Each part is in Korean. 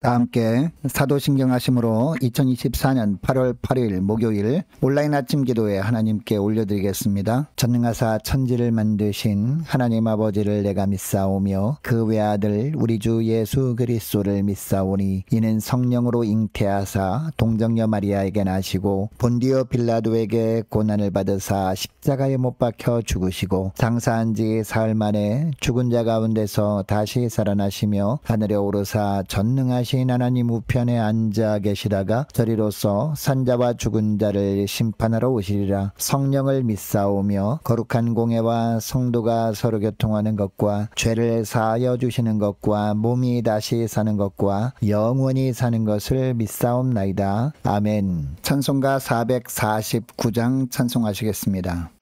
다 함께 사도신경 하심으로 2024년 8월 8일 목요일 온라인 아침 기도에 하나님께 올려드리겠습니다. 전능하사 천지를 만드신 하나님 아버지를 내가 믿사오며 그 외아들 우리 주 예수 그리스도를 믿사오니 이는 성령으로 잉태하사 동정녀 마리아에게 나시고 본디오 빌라도에게 고난을 받으사 십자가에 못 박혀 죽으시고 장사한 지 사흘 만에 죽은 자 가운데서 다시 살아나시며 하늘에 오르사 전능하신 하나님 우편에 앉아 계시다가 저리로서 산자와 죽은 자를 심판하러 오시리라. 성령을 믿사오며 거룩한 공예와 성도가 서로 교통하는 것과 죄를 사하여 주시는 것과 몸이 다시 사는 것과 영원히 사는 것을 믿사옵나이다. 아멘. 찬송가 449장 찬송하시겠습니다.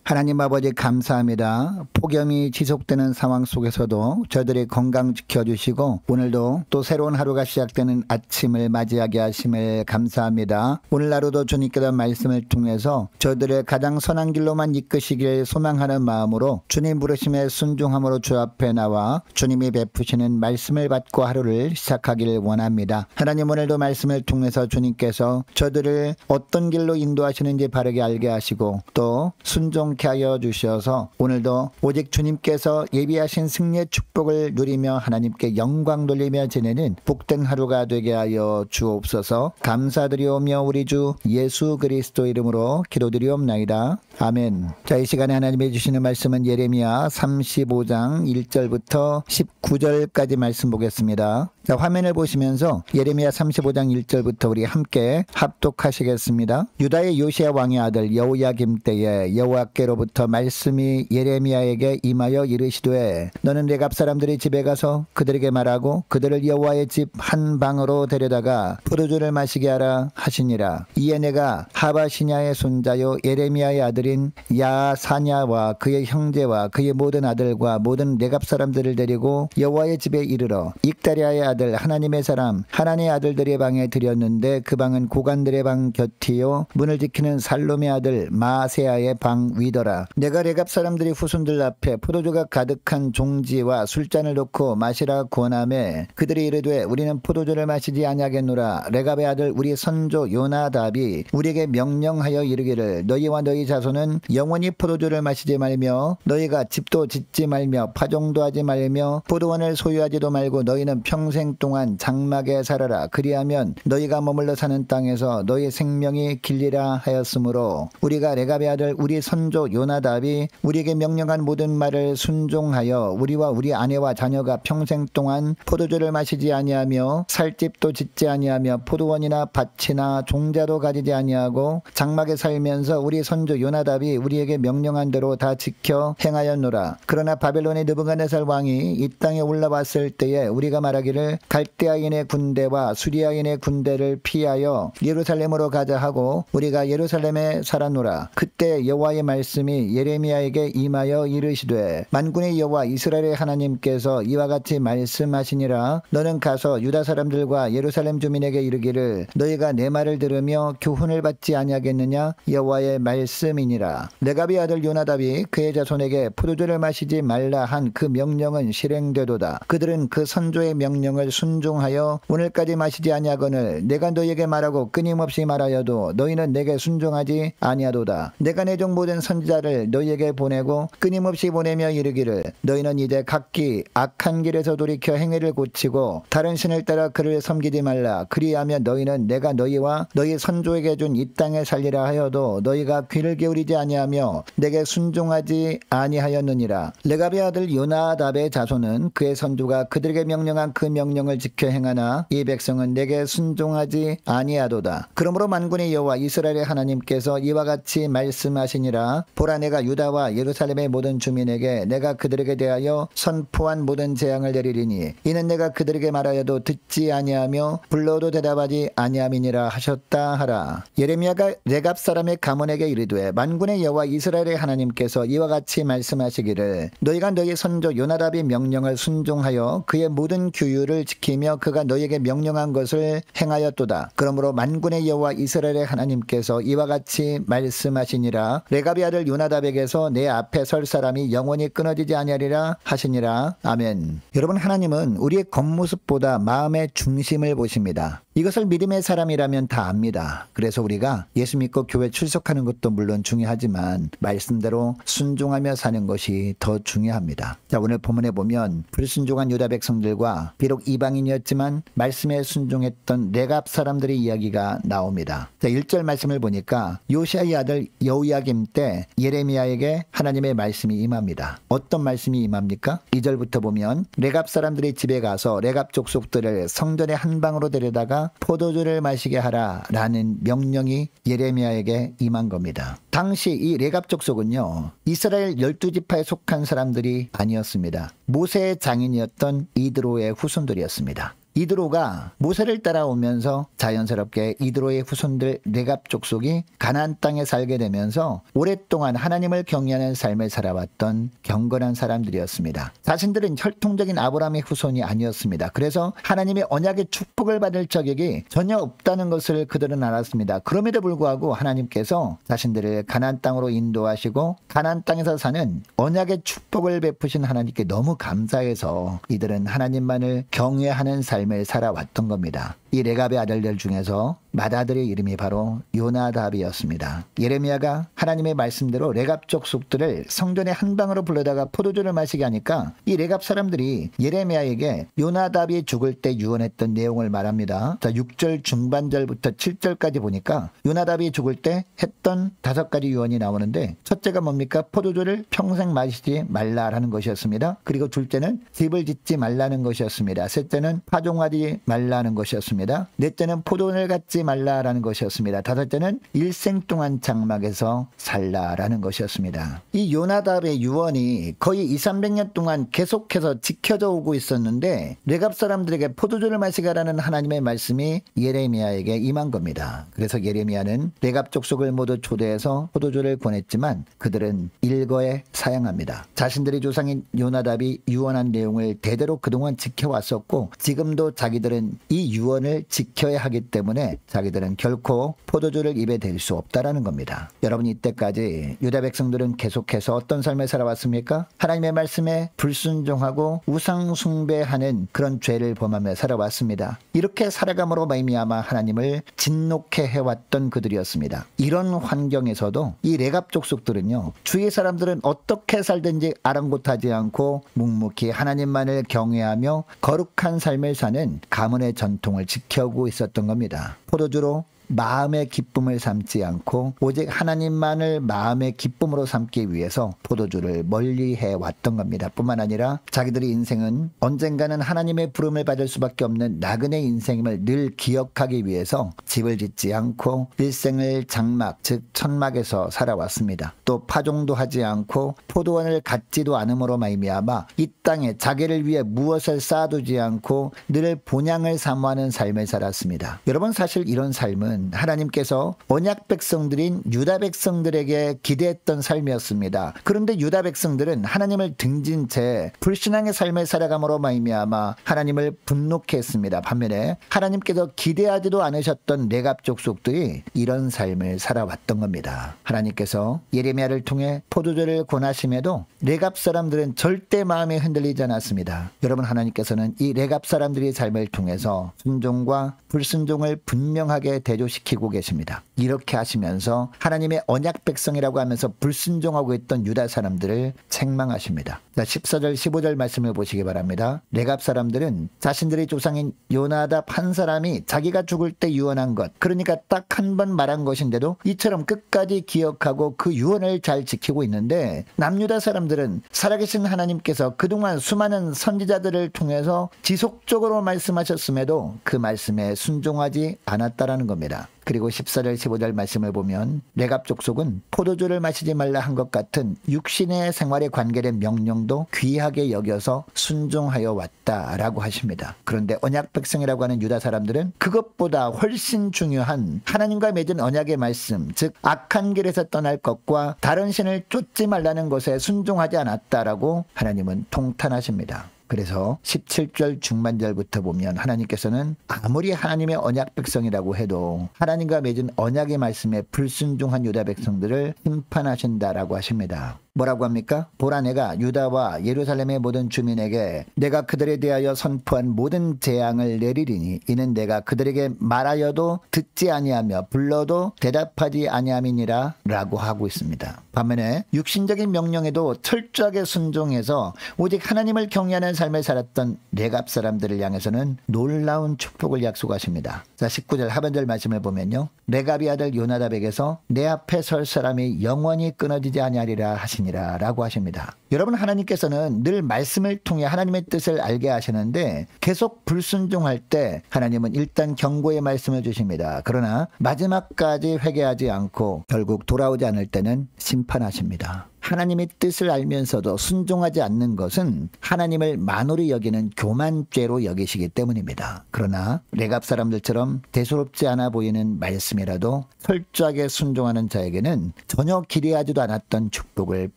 하나님 아버지 감사합니다. 폭염이 지속되는 상황 속에서도 저들의 건강 지켜주시고 오늘도 또 새로운 하루가 시작되는 아침을 맞이하게 하심을 감사합니다. 오늘 하루도 주님께서 말씀을 통해서 저들의 가장 선한 길로만 이끄시길 소망하는 마음으로 주님 부르심에 순종함으로 주 앞에 나와 주님이 베푸시는 말씀을 받고 하루를 시작하길 원합니다. 하나님 오늘도 말씀을 통해서 주님께서 저들을 어떤 길로 인도하시는지 바르게 알게 하시고 또 순종 않게 하여 주셔서 오늘도 오직 주님께서 예비하신 승리의 축복을 누리며 하나님께 영광 돌리며 지내는 복된 하루가 되게 하여 주옵소서. 감사드리오며 우리 주 예수 그리스도 이름으로 기도드리옵나이다. 아멘. 자, 이 시간에 하나님이 주시는 말씀은 예레미야 35장 1절부터 19절까지 말씀 보겠습니다. 자, 화면을 보시면서 예레미야 35장 1절부터 우리 함께 합독하시겠습니다. 유다의 요시야 왕의 아들 여호야김 때에 여호와께로부터 말씀이 예레미야에게 임하여 이르시되 너는 레갑 사람들의 집에 가서 그들에게 말하고 그들을 여호와의 집 한 방으로 데려다가 포도주를 마시게 하라 하시니라. 이에 내가 하바시냐의 손자요 예레미야의 아들인 야사냐와 그의 형제와 그의 모든 아들과 모든 레갑 사람들을 데리고 여호와의 집에 이르러 익다리아의 아들 하나님의 사람 하나님의 아들들의 방에 들였는데 그 방은 고관들의 방 곁이요 문을 지키는 살롬의 아들 마세야의 방 위더라. 내가 레갑 사람들이 후손들 앞에 포도주가 가득한 종지와 술잔을 놓고 마시라 권하매 그들이 이르되 우리는 포도주를 마시지 아니하겠노라. 레갑의 아들 우리 선조 요나답이 우리에게 명령하여 이르기를 너희와 너희 자손은 영원히 포도주를 마시지 말며 너희가 집도 짓지 말며 파종도 하지 말며 포도원을 소유하지도 말고 너희는 평생 동안 장막에 살아라. 그리하면 너희가 머물러 사는 땅에서 너희 생명이 길리라 하였으므로 우리가 레갑의 아들 우리 선조 요나답이 우리에게 명령한 모든 말을 순종하여 우리와 우리 아내와 자녀가 평생 동안 포도주를 마시지 아니하며 살집도 짓지 아니하며 포도원이나 밭이나 종자도 가지지 아니하고 장막에 살면서 우리 선조 요나답이 우리에게 명령한 대로 다 지켜 행하였노라. 그러나 바벨론의 느부갓네살 왕이 이 땅에 올라왔을 때에 우리가 말하기를 갈대아인의 군대와 수리아인의 군대를 피하여 예루살렘으로 가자 하고 우리가 예루살렘에 살았노라. 그때 여호와의 말씀이 예레미야에게 임하여 이르시되 만군의 여호와 이스라엘의 하나님께서 이와 같이 말씀하시니라. 너는 가서 유다 사람들과 예루살렘 주민에게 이르기를 너희가 내 말을 들으며 교훈을 받지 아니하겠느냐. 여호와의 말씀이니라. 레갑의 아들 요나답이 그의 자손에게 포도주를 마시지 말라 한 그 명령은 실행되도다. 그들은 그 선조의 명령을 순종하여 오늘까지 마시지 아니하거늘 내가 너희에게 말하고 끊임없이 말하여도 너희는 내게 순종하지 아니하도다. 내가 내 종 모든 선지자를 너희에게 보내고 끊임없이 보내며 이르기를 너희는 이제 각기 악한 길에서 돌이켜 행위를 고치고 다른 신을 따라 그를 섬기지 말라. 그리하면 너희는 내가 너희와 너희 선조에게 준 이 땅에 살리라 하여도 너희가 귀를 기울이지 아니하며 내게 순종하지 아니하였느니라. 레갑의 아들 요나답의 자손은 그의 선조가 그들에게 명령한 그 명령을 지켜 행하나 이 백성은 내게 순종하지 아니하도다. 그러므로 만군의 여호와 이스라엘의 하나님께서 이와 같이 말씀하시니라. 보라 내가 유다와 예루살렘의 모든 주민에게 내가 그들에게 대하여 선포한 모든 재앙을 내리리니 이는 내가 그들에게 말하여도 듣지 아니하며 불러도 대답하지 아니함이니라 하셨다 하라. 예레미야가 레갑 사람의 가문에게 이르되 만군의 여호와 이스라엘의 하나님께서 이와 같이 말씀하시기를 너희가 너희 선조 요나답의 명령을 순종하여 그의 모든 규율을 지키며 그가 너희에게 명령한 것을 행하였도다. 그러므로 만군의 여호와 이스라엘의 하나님께서 이와 같이 말씀하시니라. 레갑의 아들 요나답에게서 내 앞에 설 사람이 영원히 끊어지지 아니하리라 하시니라. 아멘. 여러분, 하나님은 우리의 겉모습보다 마음의 중심을 보십니다. 이것을 믿음의 사람이라면 다 압니다. 그래서 우리가 예수 믿고 교회 출석하는 것도 물론 중요하지만 말씀대로 순종하며 사는 것이 더 중요합니다. 자, 오늘 본문에 보면 불순종한 유다 백성들과 비록 이방인이었지만 말씀에 순종했던 레갑 사람들의 이야기가 나옵니다. 자, 1절 말씀을 보니까 요시야의 아들 여호야김 때 예레미야에게 하나님의 말씀이 임합니다. 어떤 말씀이 임합니까? 2절부터 보면 레갑 사람들의 집에 가서 레갑 족속들을 성전의 한 방으로 데려다가 포도주를 마시게 하라 라는 명령이 예레미야에게 임한 겁니다. 당시 이 레갑 족속은요, 이스라엘 12지파에 속한 사람들이 아니었습니다. 모세의 장인이었던 이드로의 후손들이었습니다. 이드로가 모세를 따라오면서 자연스럽게 이드로의 후손들 레갑 족속이 가나안 땅에 살게 되면서 오랫동안 하나님을 경외하는 삶을 살아왔던 경건한 사람들이었습니다. 자신들은 혈통적인 아브라함의 후손이 아니었습니다. 그래서 하나님의 언약의 축복을 받을 자격이 전혀 없다는 것을 그들은 알았습니다. 그럼에도 불구하고 하나님께서 자신들을 가나안 땅으로 인도하시고 가나안 땅에서 사는 언약의 축복을 베푸신 하나님께 너무 감사해서 이들은 하나님만을 경외하는 삶을 살아왔던 겁니다. 이 레갑의 아들들 중에서 맏아들의 이름이 바로 요나답이었습니다. 예레미야가 하나님의 말씀대로 레갑 족속들을 성전의 한 방으로 불러다가 포도주를 마시게 하니까 이 레갑 사람들이 예레미야에게 요나답이 죽을 때 유언했던 내용을 말합니다. 자, 6절 중반절부터 7절까지 보니까 요나답이 죽을 때 했던 5가지 유언이 나오는데, 첫째가 뭡니까? 포도주를 평생 마시지 말라라는 것이었습니다. 그리고 둘째는 집을 짓지 말라는 것이었습니다. 셋째는 파종하지 말라는 것이었습니다. 넷째는 포도원을 갖지 말라라는 것이었습니다. 다섯째는 일생 동안 장막에서 살라라는 것이었습니다. 이 요나답의 유언이 거의 200~300년 동안 계속해서 지켜져 오고 있었는데, 레갑 사람들에게 포도주를 마시게 하라는 하나님의 말씀이 예레미야에게 임한 겁니다. 그래서 예레미야는 레갑 족속을 모두 초대해서 포도주를 권했지만 그들은 일거에 사양합니다. 자신들의 조상인 요나답이 유언한 내용을 대대로 그동안 지켜왔었고, 지금도 자기들은 이 유언을 지켜야 하기 때문에 자기들은 결코 포도주를 입에 댈 수 없다라는 겁니다. 여러분, 이때까지 유다 백성들은 계속해서 어떤 삶을 살아왔습니까? 하나님의 말씀에 불순종하고 우상 숭배하는 그런 죄를 범하며 살아왔습니다. 이렇게 살아감으로 말미암아 하나님을 진노케 해왔던 그들이었습니다. 이런 환경에서도 이 레갑 족속들은요, 주위 사람들은 어떻게 살든지 아랑곳하지 않고 묵묵히 하나님만을 경외하며 거룩한 삶을 사는 가문의 전통을 지켜오고 있었던 겁니다. 포도주로 마음의 기쁨을 삼지 않고 오직 하나님만을 마음의 기쁨으로 삼기 위해서 포도주를 멀리해 왔던 겁니다. 뿐만 아니라 자기들의 인생은 언젠가는 하나님의 부름을 받을 수밖에 없는 나그네 인생임을 늘 기억하기 위해서 집을 짓지 않고 일생을 장막, 즉 천막에서 살아왔습니다. 또 파종도 하지 않고 포도원을 갖지도 않음으로 말미암아 이 땅에 자기를 위해 무엇을 쌓아두지 않고 늘 본향을 사모하는 삶을 살았습니다. 여러분, 사실 이런 삶은 하나님께서 언약 백성들인 유다 백성들에게 기대했던 삶이었습니다. 그런데 유다 백성들은 하나님을 등진 채 불신앙의 삶을 살아감으로 말미암아 하나님을 분노케 했습니다. 반면에 하나님께서 기대하지도 않으셨던 레갑 족속들이 이런 삶을 살아왔던 겁니다. 하나님께서 예레미야를 통해 포도주를 권하심에도 레갑 사람들은 절대 마음이 흔들리지 않았습니다. 여러분, 하나님께서는 이 레갑 사람들의 삶을 통해서 순종과 불순종을 분명하게 대조시키고 계십니다. 이렇게 하시면서 하나님의 언약 백성이라고 하면서 불순종하고 있던 유다 사람들을 책망하십니다. 14절 15절 말씀을 보시기 바랍니다. 레갑 사람들은 자신들의 조상인 요나답 한 사람이 자기가 죽을 때 유언한 것, 그러니까 딱 한 번 말한 것인데도 이처럼 끝까지 기억하고 그 유언을 잘 지키고 있는데, 남유다 사람들은 살아계신 하나님께서 그동안 수많은 선지자들을 통해서 지속적으로 말씀하셨음에도 그 말씀에 순종하지 않았다라는 겁니다. 그리고 14절 15절 말씀을 보면 레갑 족속은 포도주를 마시지 말라 한 것 같은 육신의 생활에 관계된 명령도 귀하게 여겨서 순종하여 왔다라고 하십니다. 그런데 언약 백성이라고 하는 유다 사람들은 그것보다 훨씬 중요한 하나님과 맺은 언약의 말씀, 즉 악한 길에서 떠날 것과 다른 신을 쫓지 말라는 것에 순종하지 않았다라고 하나님은 통탄하십니다. 그래서 17절 중반절부터 보면 하나님께서는 아무리 하나님의 언약 백성이라고 해도 하나님과 맺은 언약의 말씀에 불순종한 유다 백성들을 심판하신다라고 하십니다. 뭐라고 합니까? 보라, 내가 유다와 예루살렘의 모든 주민에게 내가 그들에 대하여 선포한 모든 재앙을 내리리니 이는 내가 그들에게 말하여도 듣지 아니하며 불러도 대답하지 아니함이니라 라고 하고 있습니다. 반면에 육신적인 명령에도 철저하게 순종해서 오직 하나님을 경외하는 삶을 살았던 레갑 사람들을 향해서는 놀라운 축복을 약속하십니다. 자, 19절 하반절 말씀을 보면요, 레갑의 아들 요나답에게서 내 앞에 설 사람이 영원히 끊어지지 아니하리라 하시니라 라고 하십니다. 여러분, 하나님께서는 늘 말씀을 통해 하나님의 뜻을 알게 하시는데 계속 불순종할 때 하나님은 일단 경고의 말씀을 주십니다. 그러나 마지막까지 회개하지 않고 결국 돌아오지 않을 때는 심판하십니다. 하나님의 뜻을 알면서도 순종하지 않는 것은 하나님을 만홀히 여기는 교만죄로 여기시기 때문입니다. 그러나 레갑 사람들처럼 대수롭지 않아 보이는 말씀이라도 철저하게 순종하는 자에게는 전혀 기대하지도 않았던 축복을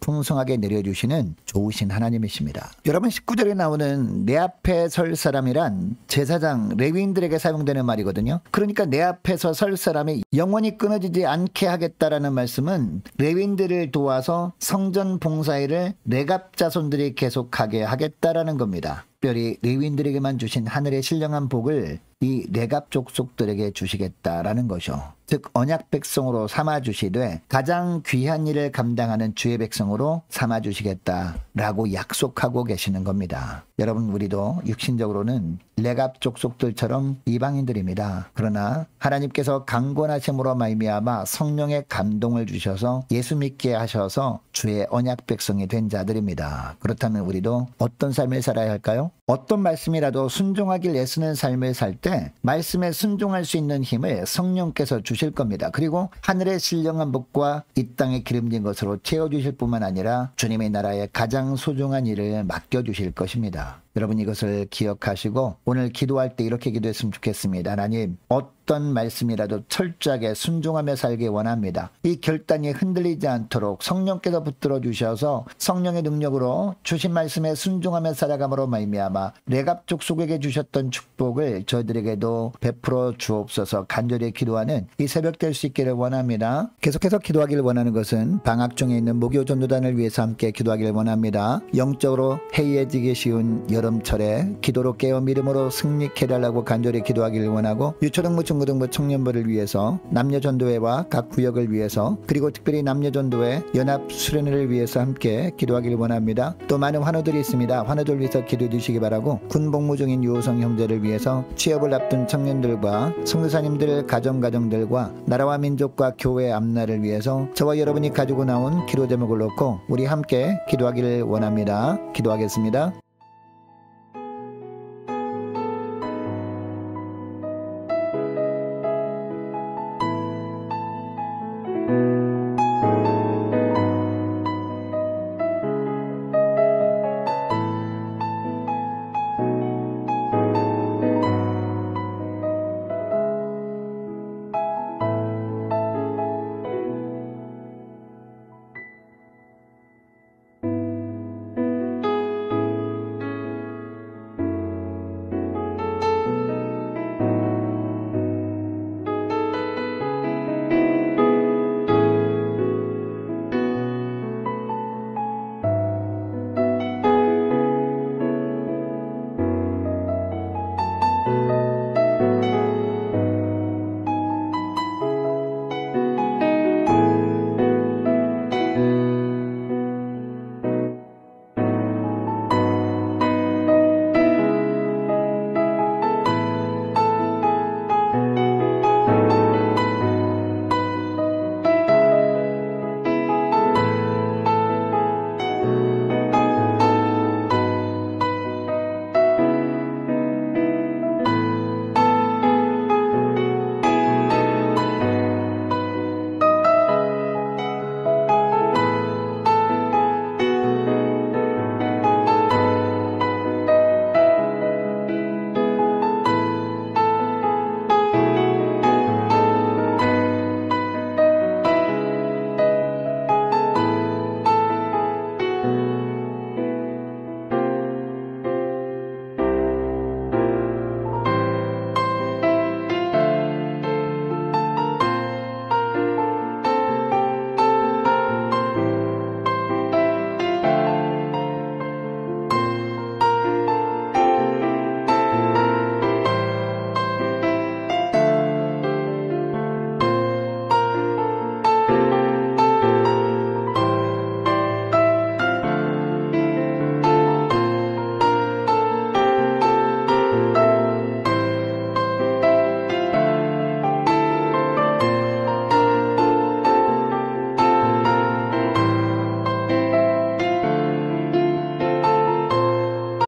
풍성하게 내려주시는 좋으신 하나님이십니다. 여러분, 19절에 나오는 내 앞에 설 사람이란 제사장 레위인들에게 사용되는 말이거든요. 그러니까 내 앞에서 설 사람이 영원히 끊어지지 않게 하겠다라는 말씀은 레위인들을 도와서 성전 봉사일을 레갑 자손들이 계속하게 하겠다라는 겁니다. 특별히 레위인들에게만 주신 하늘의 신령한 복을 이 레갑 족속들에게 주시겠다라는 것이요. 즉 언약 백성으로 삼아주시되 가장 귀한 일을 감당하는 주의 백성으로 삼아주시겠다라고 약속하고 계시는 겁니다. 여러분, 우리도 육신적으로는 레갑 족속들처럼 이방인들입니다. 그러나 하나님께서 강권하심으로 말미암아 성령의 감동을 주셔서 예수 믿게 하셔서 주의 언약 백성이 된 자들입니다. 그렇다면 우리도 어떤 삶을 살아야 할까요? 어떤 말씀이라도 순종하길 애쓰는 삶을 살 때 말씀에 순종할 수 있는 힘을 성령께서 주실 겁니다. 그리고 하늘의 신령한 복과 이 땅의 기름진 것으로 채워주실 뿐만 아니라 주님의 나라의 가장 소중한 일을 맡겨주실 것입니다. 여러분, 이것을 기억하시고 오늘 기도할 때 이렇게 기도했으면 좋겠습니다. 하나님, 어떤 말씀이라도 철저하게 순종하며 살기 원합니다. 이 결단이 흔들리지 않도록 성령께서 붙들어 주셔서 성령의 능력으로 주신 말씀에 순종하며 살아감으로 말미암아 레갑 족속에게 주셨던 축복을 저희들에게도 베풀어 주옵소서. 간절히 기도하는 이 새벽 될 수 있기를 원합니다. 계속해서 기도하기를 원하는 것은 방학 중에 있는 무교 전도단을 위해서 함께 기도하기를 원합니다. 영적으로 해이해지기 쉬운 여름철에 기도로 깨어 믿음으로 승리케 해달라고 간절히 기도하기를 원하고, 유초등부 중고등부 청년부를 위해서, 남녀전도회와 각 구역을 위해서, 그리고 특별히 남녀전도회 연합 수련회를 위해서 함께 기도하기를 원합니다. 또 많은 환우들이 있습니다. 환우들 위해서 기도해 주시기 바라고, 군복무 중인 유호성 형제를 위해서, 취업을 앞둔 청년들과 선교사님들 가정들과 나라와 민족과 교회 앞날을 위해서 저와 여러분이 가지고 나온 기도 제목을 놓고 우리 함께 기도하기를 원합니다. 기도하겠습니다.